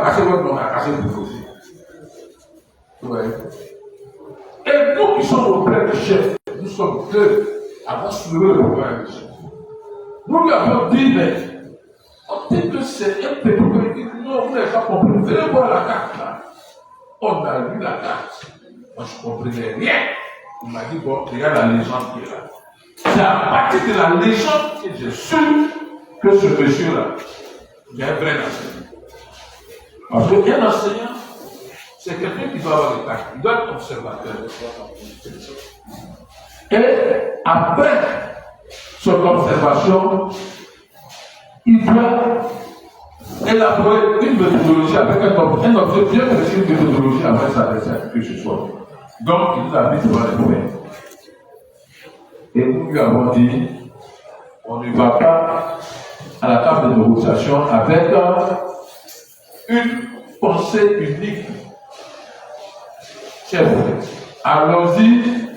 cassé votre nom, on a cassé le aussi. Vous voyez? Et nous qui sommes auprès du chef, nous sommes deux à avoir soulevé le pouvoir du chef. Nous lui avons dit, mais on dit que c'est un petit politique. Non, vous n'avez pas compris. Venez voir la carte là. On a lu la carte. Moi, je ne comprenais rien. Il m'a dit, bon, regarde la légende qui est là. C'est à partir de la légende que j'ai su que ce monsieur-là, il est un vrai enseignant. Parce qu'un enseignant, c'est quelqu'un qui doit avoir des cartes. Il doit être observateur. Et après son observation, il doit élaborer une méthodologie avec un objet bien précis, une méthodologie après sa recette que ce soit. Donc, il nous a mis devant les faits. Et nous lui avons dit, on ne va pas à la table de négociation avec une pensée unique. Chef, allons-y,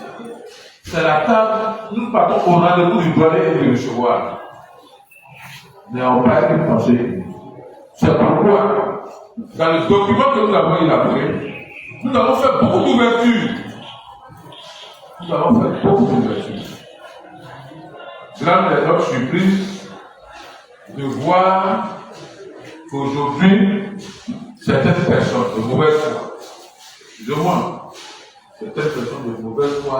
c'est la table, nous partons au rendez-vous du donner et du recevoir. Mais on n'a pas une pensée unique. C'est pourquoi, dans le document que nous avons élaboré, nous avons fait beaucoup d'ouvertures. Nous avons fait beaucoup d'ouvertures. Cela me donne surprise de voir qu'aujourd'hui, certaines personnes de mauvaise foi, certaines personnes de mauvaise foi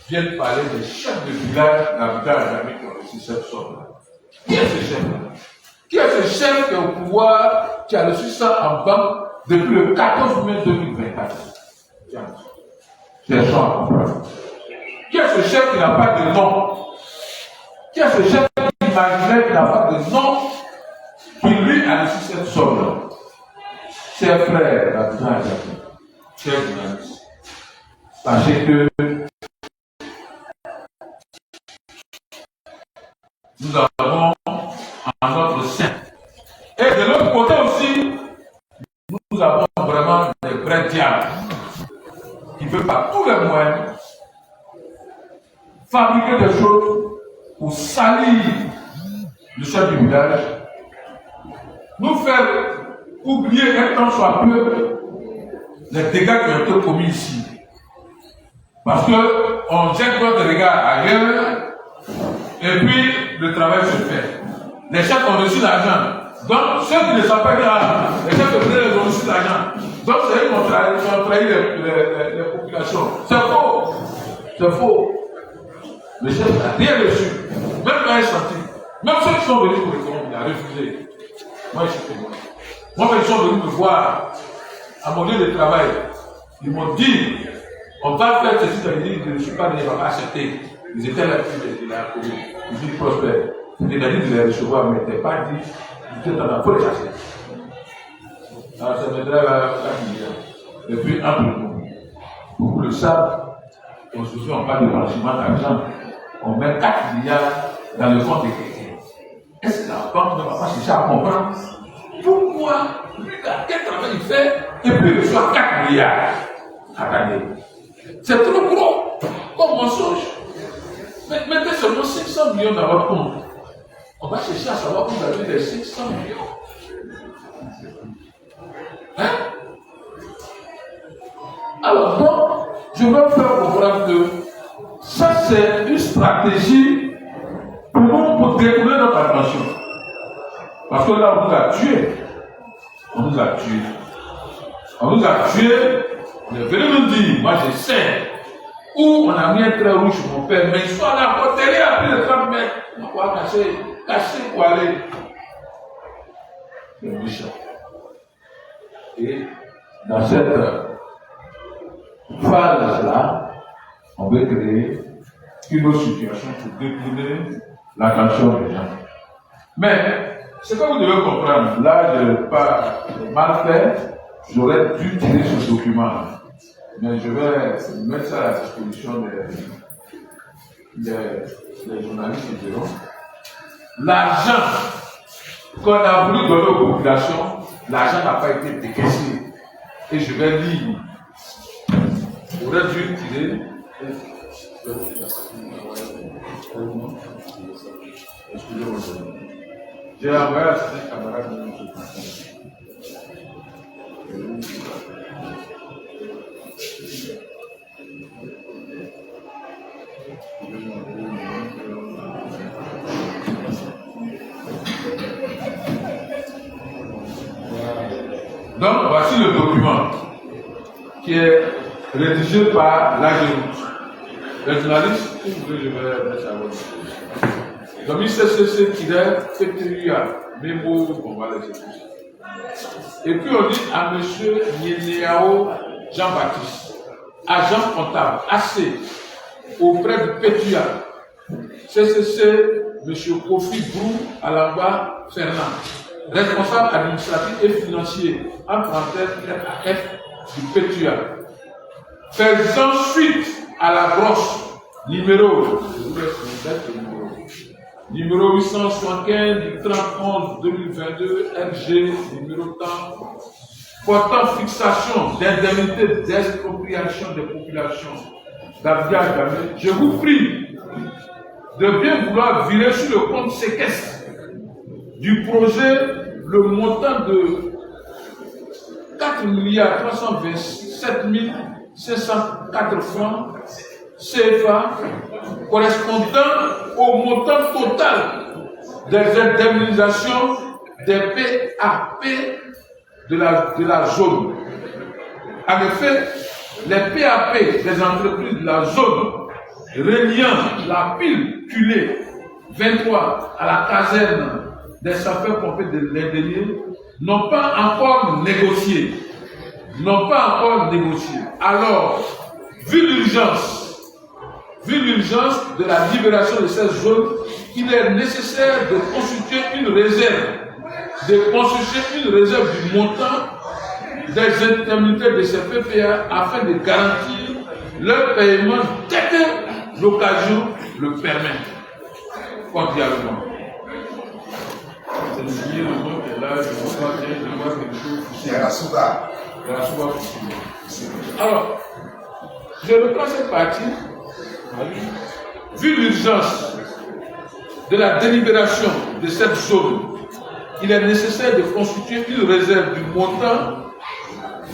viennent parler des chefs de village d'habitants et d'amis qui ont reçu cette somme-là. Qui est ce chef-là? Qui est ce chef qui est au pouvoir, qui a reçu ça en banque depuis le 14 mai 2024? Cherchons à comprendre. Qui est ce chef qui n'a pas de nom? Qui est ce chef imaginaire qui n'a pas de nom, qui lui a reçu cette somme-là? Chers frères, d'habitants et d'amis, chers journalistes, sachez que nous avons en notre sein. Et de l'autre côté aussi, nous avons vraiment des vrais diables qui veulent par tous les moyens fabriquer des choses pour salir le chef du village, nous faire oublier un temps soit peu les dégâts qui ont été commis ici. Parce qu'on jette notre regard ailleurs et puis le travail se fait. Les chefs ont reçu l'argent. Donc, ceux qui ne sont pas là, les chefs de village ont reçu l'argent. Donc, c'est eux qui ont trahi les populations. C'est faux. C'est faux. Le chef n'a rien reçu. Même pas un centime. Même ceux qui sont venus pour le compte, il a refusé. Moi, je suis témoin. Moi, quand ils sont venus me voir à mon lieu de travail, ils m'ont dit, on va faire ceci, ça veut dire que je ne suis pas venu, je ne vais pas acheter. Ils étaient là, ils la commune. Ils disent prospère. Il a dit de les recevoir, mais il n'était pas dit, il était dans la folie chercher. Alors ça me dirait 4 milliards. Et puis, entre nous, beaucoup le savent, aujourd'hui on parle de blanchiment d'argent, on met 4 milliards dans le compte des chrétiens. Est-ce que la banque ne va pas chercher à comprendre pourquoi, quel travail il fait, et puis il reçoit 4 milliards à l'année? C'est trop gros comme mensonge. Mettez seulement 500 millions dans votre compte. On va chercher à savoir où vous avez les 500 millions. Hein? Alors donc, je veux faire comprendre que ça c'est une stratégie pour nous, pour détourner notre attention. Parce que là, on nous a tués. On nous a tués. On nous a tués. On est venu nous dire, moi je sais où on a mis un trait rouge sur mon père, mais ils sont allés à côté, à plus de 30 mètres. On va cacher pour aller. C'est méchant. Et dans cette phase-là, on veut créer une autre situation pour détourner l'attention des gens. Mais, ce que vous devez comprendre, là, je n'ai pas mal fait, j'aurais dû tirer ce document. Mais je vais mettre ça à la disposition des journalistes qui diront. L'argent qu'on a voulu donner aux populations, l'argent n'a pas été décaissé. Et je vais lire. J'aurais dû tirer. Excusez-moi. J'ai envoyé à certains camarades de notre Donc, voici le document qui est rédigé par l'AGEROUTE. Les journalistes, si vous voulez, je vais mettre ça à votre. Donc, ICCC-PTUA, mémo, on va les écouter. Et puis, on dit à M. Nieneao Jean-Baptiste, agent comptable, AC, auprès du PTUA, CCC, M. Kofi Brou Alamba Fernand, responsable administratif et financier, entre parenthèses FAF du PTUA, faisant suite à la broche numéro 875 du 30/11/2022 RG numéro temps portant fixation d'indemnité d'expropriation des populations d'Abidjan et Gamé, je vous prie de bien vouloir virer sur le compte séquestre du projet le montant de 4 327 504 francs CFA correspondant au montant total des indemnisations des PAP de la zone. En effet, les PAP des entreprises de la zone reliant la pile Culé 23 à la caserne des sapeurs-pompiers de l'Indénié n'ont pas encore négocié. Alors, vu l'urgence de la libération de cette zone, il est nécessaire de constituer une réserve du montant des indemnités de ces PPA afin de garantir leur paiement dès que l'occasion le permet. Cordialement. C'est le lieu de mot qui est là, je vois quelque chose. C'est la souba. Alors, je reprends cette partie. Vu l'urgence de la délibération de cette zone, il est nécessaire de constituer une réserve du montant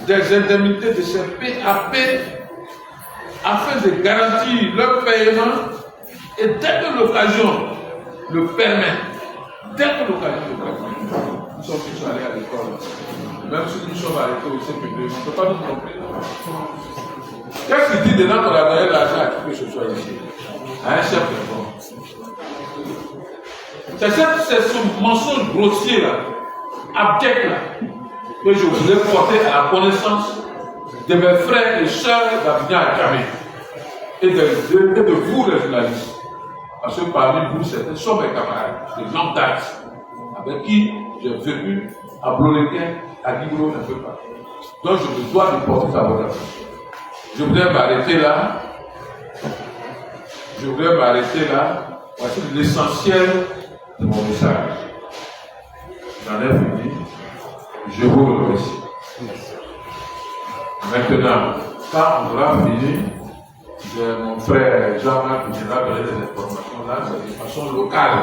des indemnités de ces PAP afin de garantir leur paiement et dès que l'occasion le permet, nous sommes tous allés à l'école, même si nous sommes arrêtés au CPD, on ne peut pas nous tromper. Qu'est-ce qu'il dit dedans qu'on a donné l'argent à qui que ce soit ici? À un chef de corps. C'est ce mensonge grossier là, abject là, que je voulais porter à la connaissance de mes frères et sœurs d'Abidjan et Gamé et de vous les journalistes. Parce que parmi vous, certains sont mes camarades de longue date, avec qui j'ai vécu à Bloléquin, à Guigro, un peu partout. Donc je me dois de porter à votre attention. Je voudrais m'arrêter là. Voici l'essentiel de mon message. J'en ai fini. Je vous remercie. Maintenant, quand on aura fini, mon frère Jean-Marc viendra donner des informations là, de façon locale.